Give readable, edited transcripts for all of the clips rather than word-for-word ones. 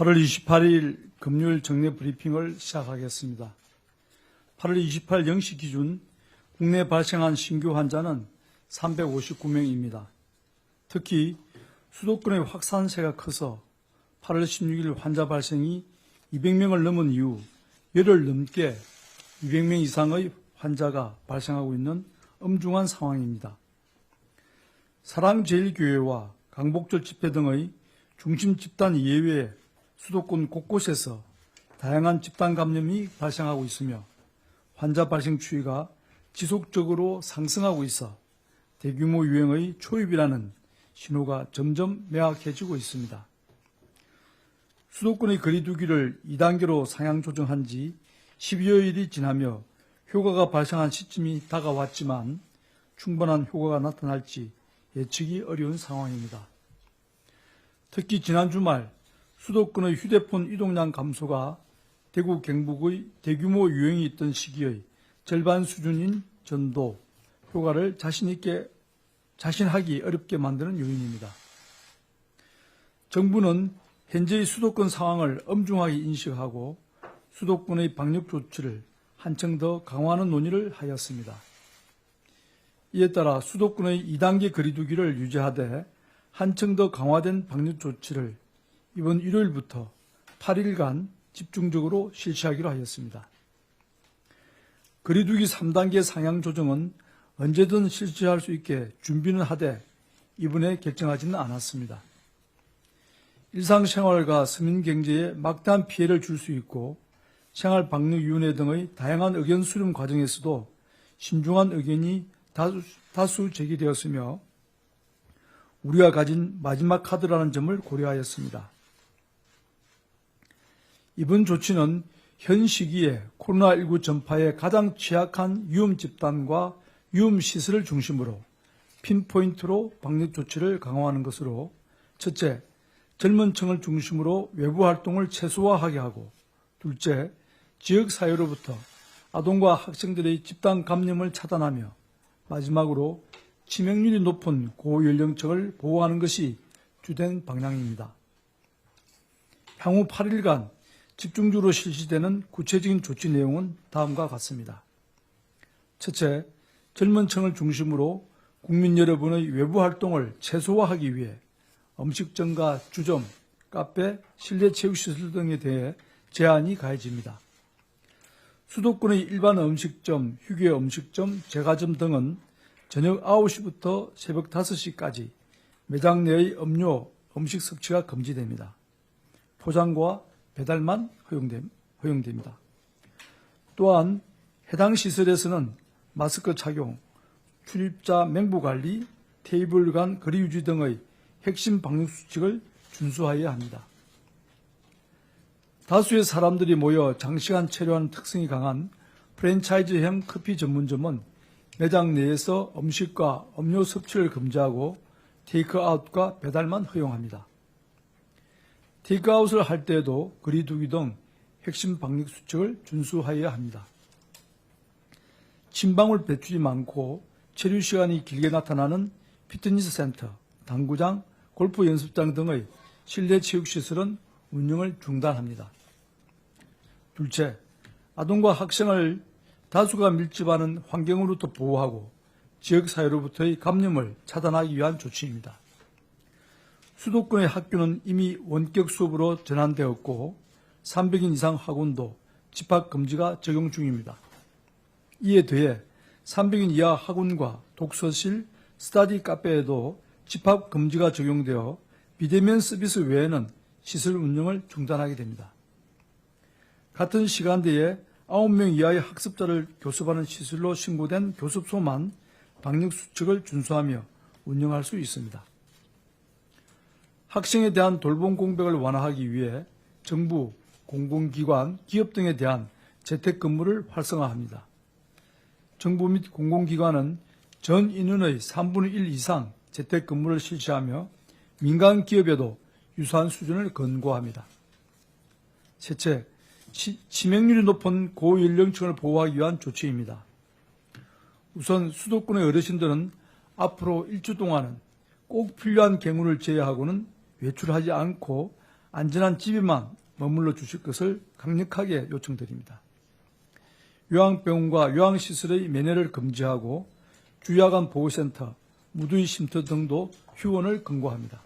8월 28일 금요일 정례 브리핑을 시작하겠습니다. 8월 28일 0시 기준 국내 발생한 신규 환자는 359명입니다. 특히 수도권의 확산세가 커서 8월 16일 환자 발생이 200명을 넘은 이후 열흘 넘게 200명 이상의 환자가 발생하고 있는 엄중한 상황입니다. 사랑제일교회와 강복절 집회 등의 중심 집단 예외에 수도권 곳곳에서 다양한 집단 감염이 발생하고 있으며 환자 발생 추이가 지속적으로 상승하고 있어 대규모 유행의 초입이라는 신호가 점점 명확해지고 있습니다. 수도권의 거리두기를 2단계로 상향 조정한 지 12여일이 지나며 효과가 발생한 시점이 다가왔지만 충분한 효과가 나타날지 예측이 어려운 상황입니다. 특히 지난 주말 수도권의 휴대폰 이동량 감소가 대구 경북의 대규모 유행이 있던 시기의 절반 수준인 전도 효과를 자신하기 어렵게 만드는 요인입니다. 정부는 현재의 수도권 상황을 엄중하게 인식하고 수도권의 방역 조치를 한층 더 강화하는 논의를 하였습니다. 이에 따라 수도권의 2단계 거리두기를 유지하되 한층 더 강화된 방역 조치를 이번 일요일부터 8일간 집중적으로 실시하기로 하였습니다. 거리두기 3단계 상향 조정은 언제든 실시할 수 있게 준비는 하되 이번에 결정하지는 않았습니다. 일상생활과 서민경제에 막대한 피해를 줄 수 있고 생활방역위원회 등의 다양한 의견 수렴 과정에서도 신중한 의견이 다수 제기되었으며 우리가 가진 마지막 카드라는 점을 고려하였습니다. 이번 조치는 현 시기에 코로나19 전파에 가장 취약한 위험 집단과 위험 시설을 중심으로 핀포인트로 방역 조치를 강화하는 것으로 첫째, 젊은 층을 중심으로 외부 활동을 최소화하게 하고 둘째, 지역사회로부터 아동과 학생들의 집단 감염을 차단하며 마지막으로 치명률이 높은 고연령층을 보호하는 것이 주된 방향입니다. 향후 8일간 집중적으로 실시되는 구체적인 조치 내용은 다음과 같습니다. 첫째, 젊은 층을 중심으로 국민 여러분의 외부 활동을 최소화하기 위해 음식점과 주점, 카페, 실내 체육시설 등에 대해 제한이 가해집니다. 수도권의 일반 음식점, 휴게 음식점, 제과점 등은 저녁 9시부터 새벽 5시까지 매장 내의 음료, 음식 섭취가 금지됩니다. 포장과 배달만 허용됩니다. 또한 해당 시설에서는 마스크 착용, 출입자 맹부 관리, 테이블 간 거리 유지 등의 핵심 방역 수칙을 준수하여야 합니다. 다수의 사람들이 모여 장시간 체류하는 특성이 강한 프랜차이즈형 커피 전문점은 매장 내에서 음식과 음료 섭취를 금지하고 테이크아웃과 배달만 허용합니다. 테이크아웃을 할 때에도 거리두기 등 핵심 방역 수칙을 준수하여야 합니다. 침방울 배출이 많고 체류 시간이 길게 나타나는 피트니스 센터, 당구장, 골프 연습장 등의 실내 체육시설은 운영을 중단합니다. 둘째, 아동과 학생을 다수가 밀집하는 환경으로부터 보호하고 지역사회로부터의 감염을 차단하기 위한 조치입니다. 수도권의 학교는 이미 원격 수업으로 전환되었고 300인 이상 학원도 집합금지가 적용 중입니다. 이에 더해 300인 이하 학원과 독서실, 스터디 카페에도 집합금지가 적용되어 비대면 서비스 외에는 시설 운영을 중단하게 됩니다. 같은 시간대에 9명 이하의 학습자를 교습하는 시설로 신고된 교습소만 방역수칙을 준수하며 운영할 수 있습니다. 학생에 대한 돌봄 공백을 완화하기 위해 정부, 공공기관, 기업 등에 대한 재택근무를 활성화합니다. 정부 및 공공기관은 전 인원의 3분의 1 이상 재택근무를 실시하며 민간 기업에도 유사한 수준을 권고합니다. 셋째, 치명률이 높은 고연령층을 보호하기 위한 조치입니다. 우선 수도권의 어르신들은 앞으로 일주 동안은 꼭 필요한 경우를 제외하고는 외출하지 않고 안전한 집에만 머물러 주실 것을 강력하게 요청드립니다. 요양병원과 요양시설의 면회를 금지하고 주야간 보호센터, 무더위 쉼터 등도 휴원을 권고합니다.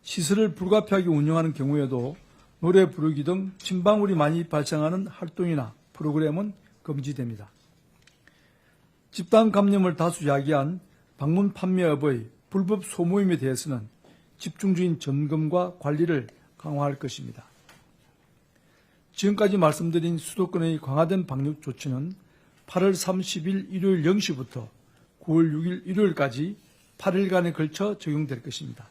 시설을 불가피하게 운영하는 경우에도 노래 부르기 등 침방울이 많이 발생하는 활동이나 프로그램은 금지됩니다. 집단 감염을 다수 야기한 방문 판매업의 불법 소모임에 대해서는 집중적인 점검과 관리를 강화할 것입니다. 지금까지 말씀드린 수도권의 강화된 방역 조치는 8월 30일 일요일 0시부터 9월 6일 일요일까지 8일간에 걸쳐 적용될 것입니다.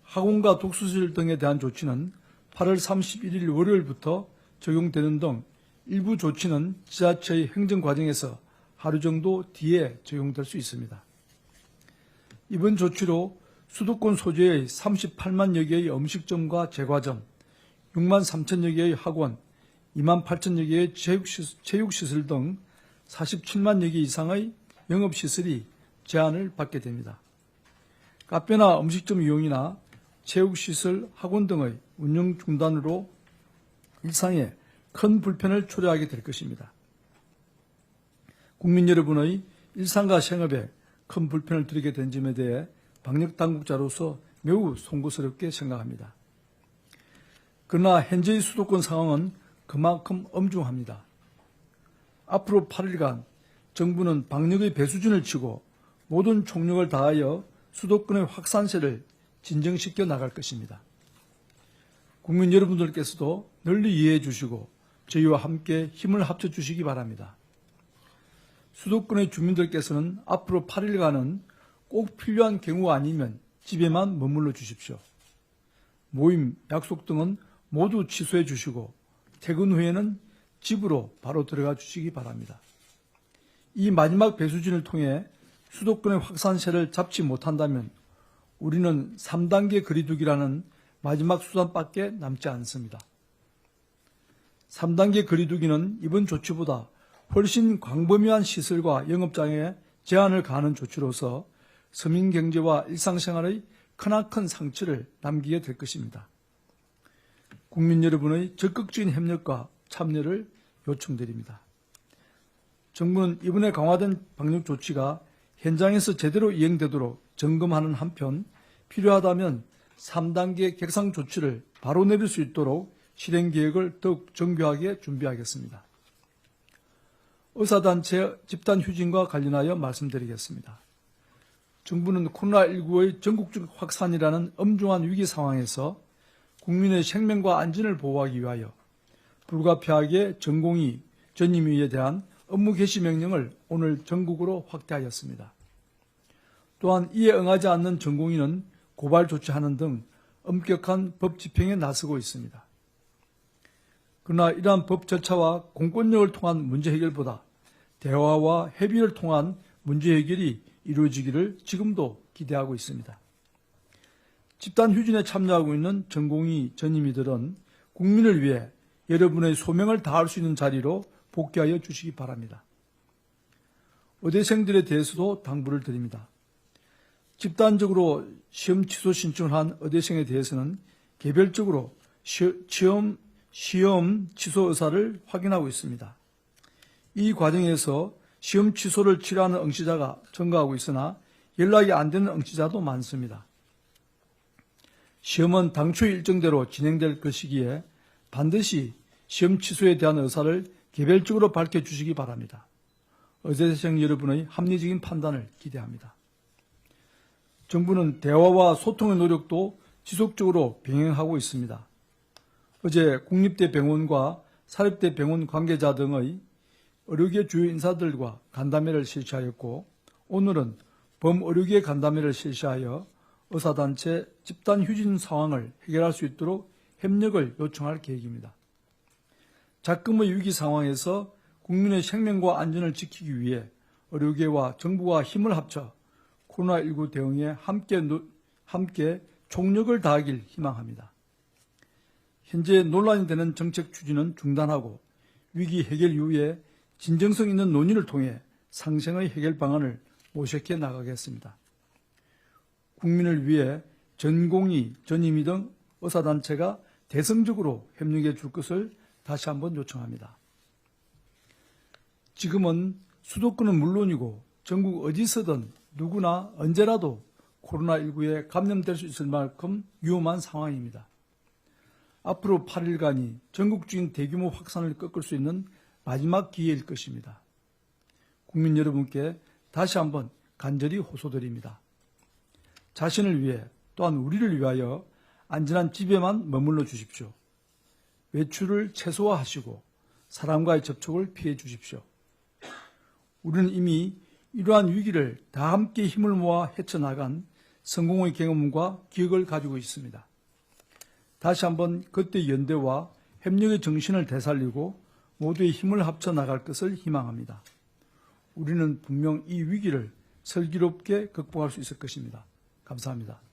학원과 독서실 등에 대한 조치는 8월 31일 월요일부터 적용되는 등 일부 조치는 지자체의 행정 과정에서 하루 정도 뒤에 적용될 수 있습니다. 이번 조치로 수도권 소재의 38만여 개의 음식점과 제과점, 6만 3천여 개의 학원, 2만 8천여 개의 체육시설 등 47만여 개 이상의 영업시설이 제한을 받게 됩니다. 카페나 음식점 이용이나 체육시설, 학원 등의 운영 중단으로 일상에 큰 불편을 초래하게 될 것입니다. 국민 여러분의 일상과 생업에 큰 불편을 드리게 된 점에 대해 방역당국자로서 매우 송구스럽게 생각합니다. 그러나 현재의 수도권 상황은 그만큼 엄중합니다. 앞으로 8일간 정부는 방역의 배수진을 치고 모든 총력을 다하여 수도권의 확산세를 진정시켜 나갈 것입니다. 국민 여러분들께서도 널리 이해해 주시고 저희와 함께 힘을 합쳐 주시기 바랍니다. 수도권의 주민들께서는 앞으로 8일간은 꼭 필요한 경우가 아니면 집에만 머물러 주십시오. 모임, 약속 등은 모두 취소해 주시고 퇴근 후에는 집으로 바로 들어가 주시기 바랍니다. 이 마지막 배수진을 통해 수도권의 확산세를 잡지 못한다면 우리는 3단계 거리두기라는 마지막 수단밖에 남지 않습니다. 3단계 거리두기는 이번 조치보다 훨씬 광범위한 시설과 영업장에 제한을 가하는 조치로서 서민 경제와 일상생활의 크나큰 상처를 남기게 될 것입니다. 국민 여러분의 적극적인 협력과 참여를 요청드립니다. 정부는 이번에 강화된 방역 조치가 현장에서 제대로 이행되도록 점검하는 한편 필요하다면 3단계 객상 조치를 바로 내릴 수 있도록 실행 계획을 더욱 정교하게 준비하겠습니다. 의사단체 집단 휴진과 관련하여 말씀드리겠습니다. 정부는 코로나19의 전국적 확산이라는 엄중한 위기 상황에서 국민의 생명과 안전을 보호하기 위하여 불가피하게 전공의, 전임의에 대한 업무 개시 명령을 오늘 전국으로 확대하였습니다. 또한 이에 응하지 않는 전공의는 고발 조치하는 등 엄격한 법 집행에 나서고 있습니다. 그러나 이러한 법 절차와 공권력을 통한 문제 해결보다 대화와 협의를 통한 문제 해결이 이루어지기를 지금도 기대하고 있습니다. 집단 휴진에 참여하고 있는 전공의, 전임의들은 국민을 위해 여러분의 소명을 다할 수 있는 자리로 복귀하여 주시기 바랍니다. 의대생들에 대해서도 당부를 드립니다. 집단적으로 시험 취소 신청을 한 의대생에 대해서는 개별적으로 시험 취소 의사를 확인하고 있습니다. 이 과정에서 시험 취소를 치료하는 응시자가 증가하고 있으나 연락이 안 되는 응시자도 많습니다. 시험은 당초 일정대로 진행될 것이기에 반드시 시험 취소에 대한 의사를 개별적으로 밝혀주시기 바랍니다. 의대생 여러분의 합리적인 판단을 기대합니다. 정부는 대화와 소통의 노력도 지속적으로 병행하고 있습니다. 어제 국립대병원과 사립대병원 관계자 등의 의료계 주요 인사들과 간담회를 실시하였고 오늘은 범의료계 간담회를 실시하여 의사단체 집단 휴진 상황을 해결할 수 있도록 협력을 요청할 계획입니다. 작금의 위기 상황에서 국민의 생명과 안전을 지키기 위해 의료계와 정부가 힘을 합쳐 코로나19 대응에 함께 총력을 다하길 희망합니다. 현재 논란이 되는 정책 추진은 중단하고 위기 해결 이후에 진정성 있는 논의를 통해 상생의 해결 방안을 모색해 나가겠습니다. 국민을 위해 전공의, 전임의 등 의사단체가 대승적으로 협력해 줄 것을 다시 한번 요청합니다. 지금은 수도권은 물론이고 전국 어디서든 누구나 언제라도 코로나19에 감염될 수 있을 만큼 위험한 상황입니다. 앞으로 8일간이 전국적인 대규모 확산을 꺾을 수 있는 마지막 기회일 것입니다. 국민 여러분께 다시 한번 간절히 호소드립니다. 자신을 위해 또한 우리를 위하여 안전한 집에만 머물러 주십시오. 외출을 최소화하시고 사람과의 접촉을 피해 주십시오. 우리는 이미 이러한 위기를 다 함께 힘을 모아 헤쳐나간 성공의 경험과 기억을 가지고 있습니다. 다시 한번 그때의 연대와 협력의 정신을 되살리고 모두의 힘을 합쳐 나갈 것을 희망합니다. 우리는 분명 이 위기를 슬기롭게 극복할 수 있을 것입니다. 감사합니다.